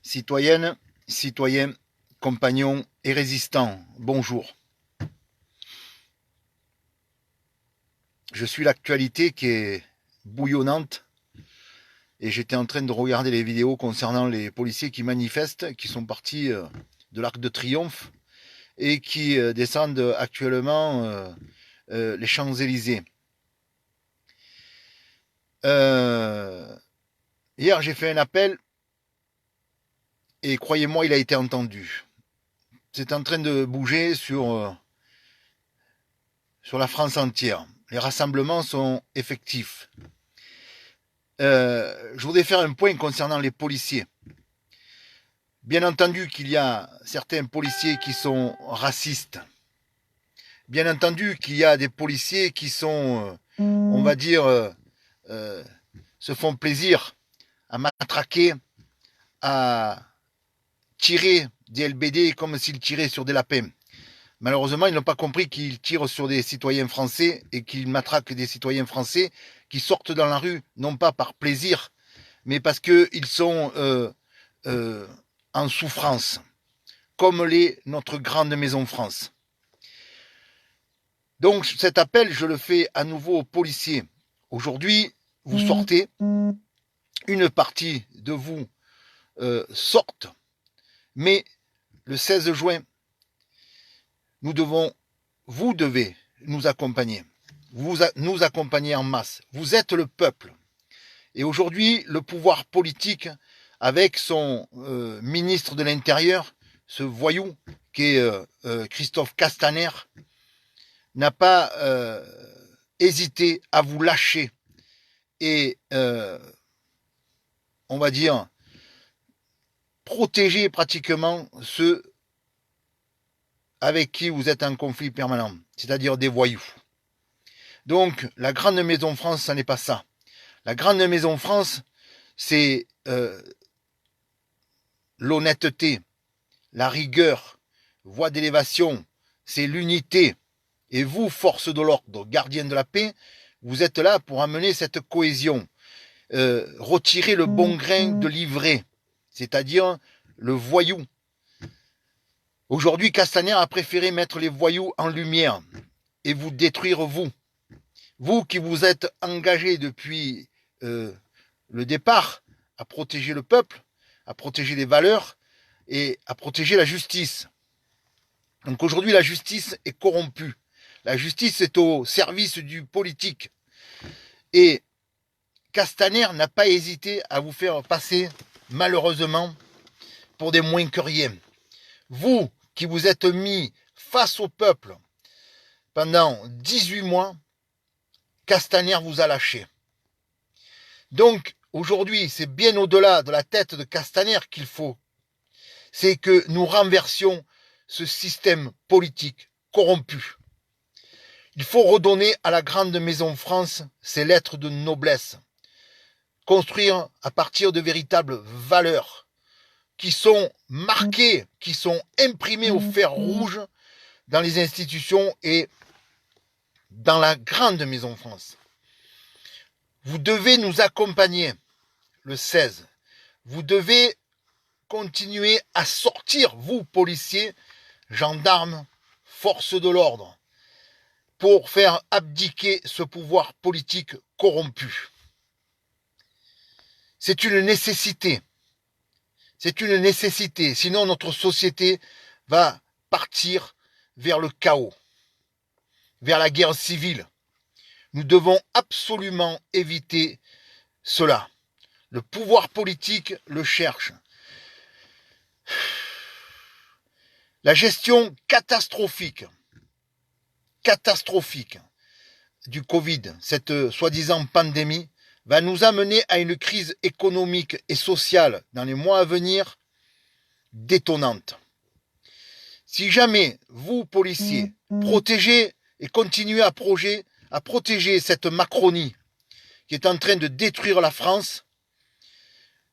Citoyennes, citoyens, compagnons et résistants, bonjour. Je suis l'actualité qui est bouillonnante et j'étais en train de regarder les vidéos concernant les policiers qui manifestent, qui sont partis de l'Arc de Triomphe et qui descendent actuellement les Champs-Élysées. Hier, j'ai fait un appel et croyez-moi, il a été entendu. C'est en train de bouger sur la France entière. Les rassemblements sont effectifs. Je voudrais faire un point concernant les policiers. Bien entendu qu'il y a certains policiers qui sont racistes. Bien entendu qu'il y a des policiers qui sont, on va dire, se font plaisir à matraquer, à tirer des LBD comme s'ils tiraient sur des lapins. Malheureusement, ils n'ont pas compris qu'ils tirent sur des citoyens français et qu'ils matraquent des citoyens français qui sortent dans la rue, non pas par plaisir, mais parce qu'ils sont en souffrance, comme l'est notre grande maison France. Donc cet appel, je le fais à nouveau aux policiers. Aujourd'hui, vous sortez, une partie de vous sortent, mais le 16 juin, vous devez nous accompagner. Nous accompagner en masse. Vous êtes le peuple. Et aujourd'hui, le pouvoir politique, avec son ministre de l'Intérieur, ce voyou qui est Christophe Castaner, n'a pas hésité à vous lâcher et, on va dire, protéger pratiquement ceux avec qui vous êtes en conflit permanent, c'est-à-dire des voyous. Donc, la grande maison France, ça n'est pas ça. La grande maison France, c'est l'honnêteté, la rigueur, voie d'élévation, c'est l'unité. Et vous, force de l'ordre, gardiens de la paix, vous êtes là pour amener cette cohésion, retirer le bon grain de l'ivraie, c'est-à-dire le voyou. Aujourd'hui, Castaner a préféré mettre les voyous en lumière et vous détruire vous. Vous qui vous êtes engagé depuis le départ à protéger le peuple, à protéger les valeurs et à protéger la justice. Donc aujourd'hui, la justice est corrompue. La justice est au service du politique. Et Castaner n'a pas hésité à vous faire passer, malheureusement, pour des moins que rien. Vous qui vous êtes mis face au peuple pendant 18 mois, Castaner vous a lâché. Donc, aujourd'hui, c'est bien au-delà de la tête de Castaner qu'il faut. C'est que nous renversions ce système politique corrompu. Il faut redonner à la grande maison France ses lettres de noblesse. Construire à partir de véritables valeurs qui sont marquées, qui sont imprimées au fer rouge dans les institutions et dans la grande maison France. Vous devez nous accompagner le 16. Vous devez continuer à sortir, vous, policiers, gendarmes, forces de l'ordre, pour faire abdiquer ce pouvoir politique corrompu. C'est une nécessité. C'est une nécessité. Sinon, notre société va partir vers le chaos, vers la guerre civile. Nous devons absolument éviter cela. Le pouvoir politique le cherche. La gestion catastrophique du Covid, cette soi-disant pandémie, va nous amener à une crise économique et sociale dans les mois à venir détonnante. Si jamais vous, policiers, protégez et continuez à protéger cette Macronie qui est en train de détruire la France,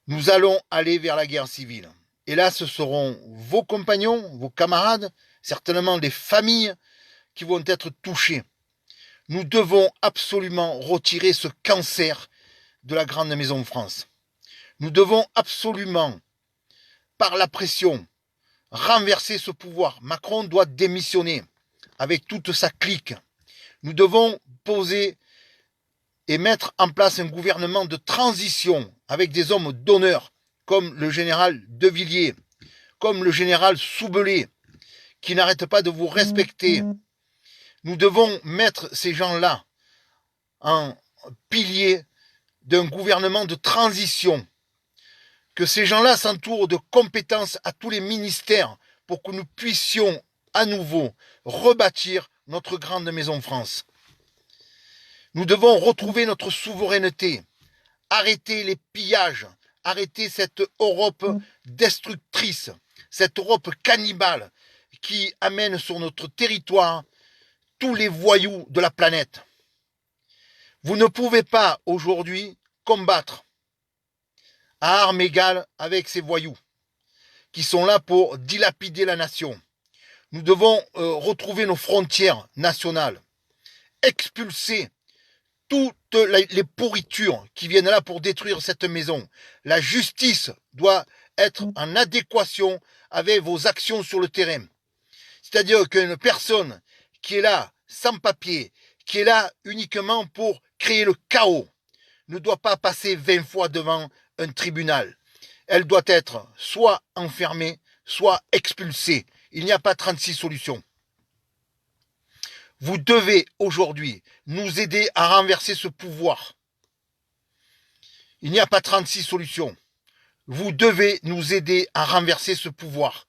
nous allons aller vers la guerre civile. Et là, ce seront vos compagnons, vos camarades, certainement des familles qui vont être touchées. Nous devons absolument retirer ce cancer de la grande maison France. Nous devons absolument par la pression, renverser ce pouvoir. Macron doit démissionner avec toute sa clique. Nous devons poser et mettre en place un gouvernement de transition avec des hommes d'honneur comme le général De Villiers, comme le général Soubelé, qui n'arrêtent pas de vous respecter. Nous devons mettre ces gens-là en pilier d'un gouvernement de transition. Que ces gens-là s'entourent de compétences à tous les ministères pour que nous puissions à nouveau rebâtir notre grande maison France. Nous devons retrouver notre souveraineté, arrêter les pillages, arrêter cette Europe destructrice, cette Europe cannibale qui amène sur notre territoire tous les voyous de la planète. Vous ne pouvez pas aujourd'hui combattre à armes égales avec ces voyous qui sont là pour dilapider la nation. Nous devons retrouver nos frontières nationales, expulser toutes les pourritures qui viennent là pour détruire cette maison. La justice doit être en adéquation avec vos actions sur le terrain. C'est-à-dire qu'une personne qui est là sans papier, qui est là uniquement pour créer le chaos, ne doit pas passer 20 fois devant un tribunal. Elle doit être soit enfermée, soit expulsée. Il n'y a pas 36 solutions. Vous devez aujourd'hui nous aider à renverser ce pouvoir. Il n'y a pas 36 solutions. Vous devez nous aider à renverser ce pouvoir.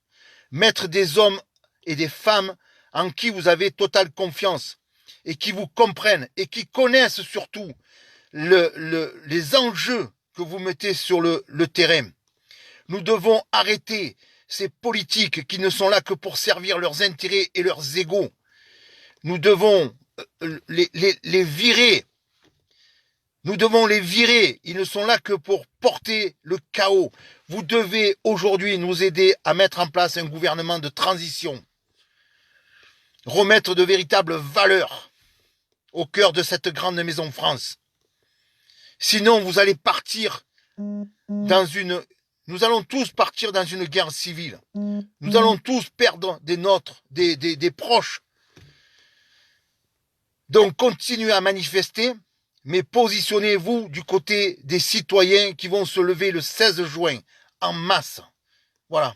Mettre des hommes et des femmes en qui vous avez totale confiance et qui vous comprennent et qui connaissent surtout les enjeux que vous mettez sur le terrain. Nous devons arrêter ces politiques qui ne sont là que pour servir leurs intérêts et leurs égos. Nous devons les virer. Nous devons les virer. Ils ne sont là que pour porter le chaos. Vous devez aujourd'hui nous aider à mettre en place un gouvernement de transition. Remettre de véritables valeurs au cœur de cette grande maison France. Sinon, vous allez partir dans une... Nous allons tous partir dans une guerre civile. Nous allons tous perdre des nôtres, des proches. Donc, continuez à manifester, mais positionnez-vous du côté des citoyens qui vont se lever le 16 juin en masse. Voilà.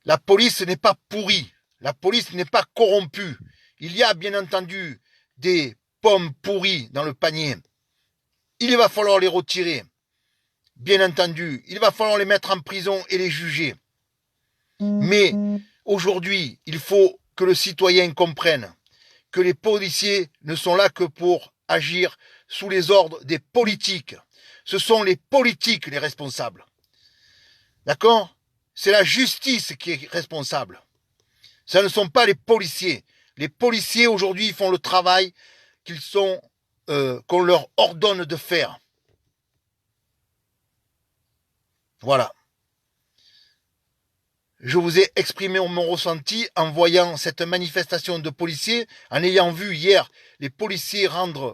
La police n'est pas pourrie. La police n'est pas corrompue. Il y a bien entendu des pommes pourries dans le panier. Il va falloir les retirer. Bien entendu, il va falloir les mettre en prison et les juger. Mais aujourd'hui, il faut que le citoyen comprenne que les policiers ne sont là que pour agir sous les ordres des politiques. Ce sont les politiques les responsables. D'accord? C'est la justice qui est responsable. Ce ne sont pas les policiers. Les policiers aujourd'hui font le travail qu'on leur ordonne de faire. Voilà. Je vous ai exprimé mon ressenti en voyant cette manifestation de policiers, en ayant vu hier les policiers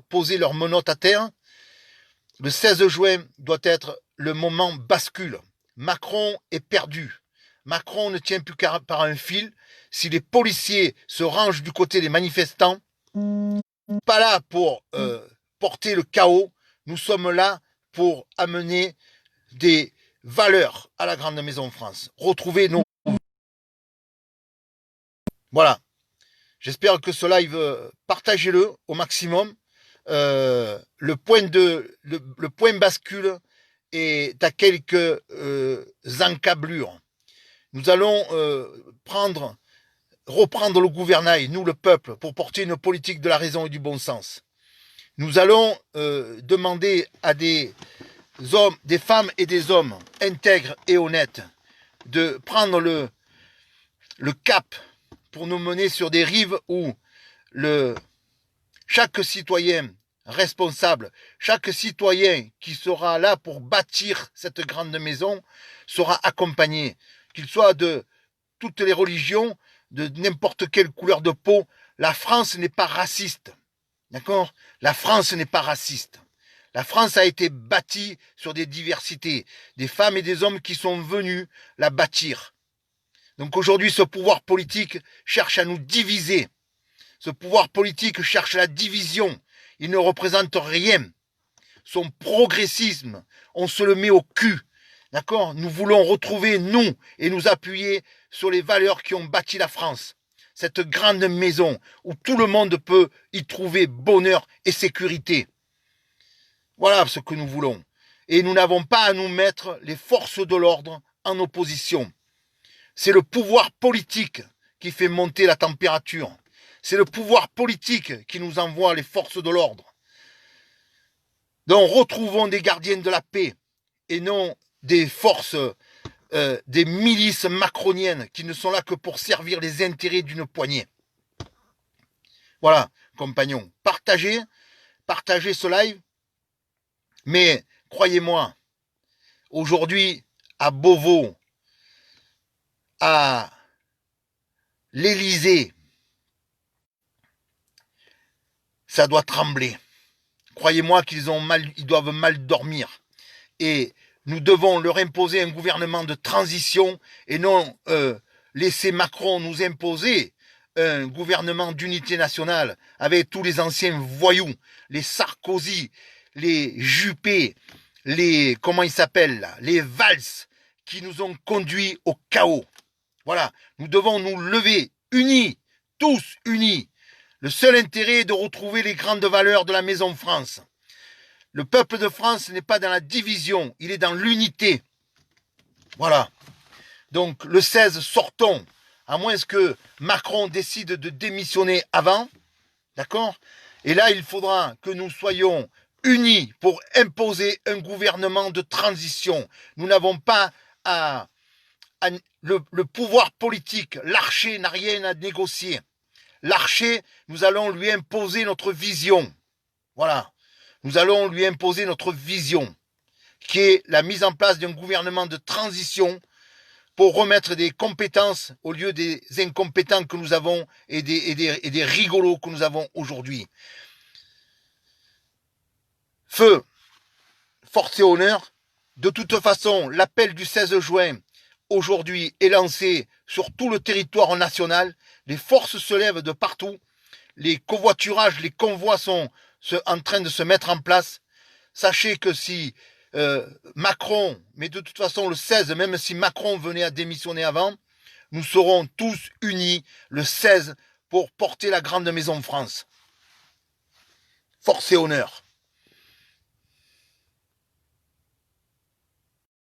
poser leurs menottes à terre. Le 16 juin doit être le moment bascule. Macron est perdu. Macron ne tient plus qu'à par un fil. Si les policiers se rangent du côté des manifestants, pas là pour porter le chaos, nous sommes là pour amener des valeurs à la grande maison France. Retrouver nos... Voilà. J'espère que ce live, partagez-le au maximum. Le point bascule est à quelques encablures. Nous allons reprendre le gouvernail, nous le peuple, pour porter une politique de la raison et du bon sens. Nous allons demander à des hommes, des femmes et des hommes intègres et honnêtes de prendre le cap pour nous mener sur des rives où chaque citoyen responsable, chaque citoyen qui sera là pour bâtir cette grande maison sera accompagné, qu'il soit de toutes les religions, de n'importe quelle couleur de peau. La France n'est pas raciste. D'accord? La France n'est pas raciste. La France a été bâtie sur des diversités, des femmes et des hommes qui sont venus la bâtir. Donc aujourd'hui, ce pouvoir politique cherche à nous diviser. Ce pouvoir politique cherche la division. Il ne représente rien. Son progressisme, on se le met au cul. D'accord? Nous voulons retrouver, nous, et nous appuyer sur les valeurs qui ont bâti la France. Cette grande maison où tout le monde peut y trouver bonheur et sécurité. Voilà ce que nous voulons. Et nous n'avons pas à nous mettre les forces de l'ordre en opposition. C'est le pouvoir politique qui fait monter la température. C'est le pouvoir politique qui nous envoie les forces de l'ordre. Donc retrouvons des gardiens de la paix et non des forces, des milices macroniennes qui ne sont là que pour servir les intérêts d'une poignée. Voilà, compagnons, partagez ce live. Mais croyez-moi, aujourd'hui, à Beauvau, à l'Élysée, ça doit trembler. Croyez-moi qu'ils doivent mal dormir. Et nous devons leur imposer un gouvernement de transition et non laisser Macron nous imposer un gouvernement d'unité nationale avec tous les anciens voyous, les Sarkozy, les Juppé, les, comment ils s'appellent là, les Valls, qui nous ont conduits au chaos. Voilà, nous devons nous lever, unis, tous unis. Le seul intérêt est de retrouver les grandes valeurs de la Maison France. Le peuple de France n'est pas dans la division, il est dans l'unité. Voilà. Donc le 16, sortons, à moins que Macron décide de démissionner avant. D'accord? Et là, il faudra que nous soyons unis pour imposer un gouvernement de transition. Nous n'avons pas le pouvoir politique. L'archer n'a rien à négocier. L'archer, nous allons lui imposer notre vision. Voilà. Nous allons lui imposer notre vision, qui est la mise en place d'un gouvernement de transition pour remettre des compétences au lieu des incompétents que nous avons et des rigolos que nous avons aujourd'hui. Feu, force et honneur. De toute façon, l'appel du 16 juin, aujourd'hui, est lancé sur tout le territoire national. Les forces se lèvent de partout. Les covoiturages, les convois sont en train de se mettre en place. Sachez que si Macron, mais de toute façon le 16, même si Macron venait à démissionner avant, nous serons tous unis le 16 pour porter la grande maison France. Force et honneur.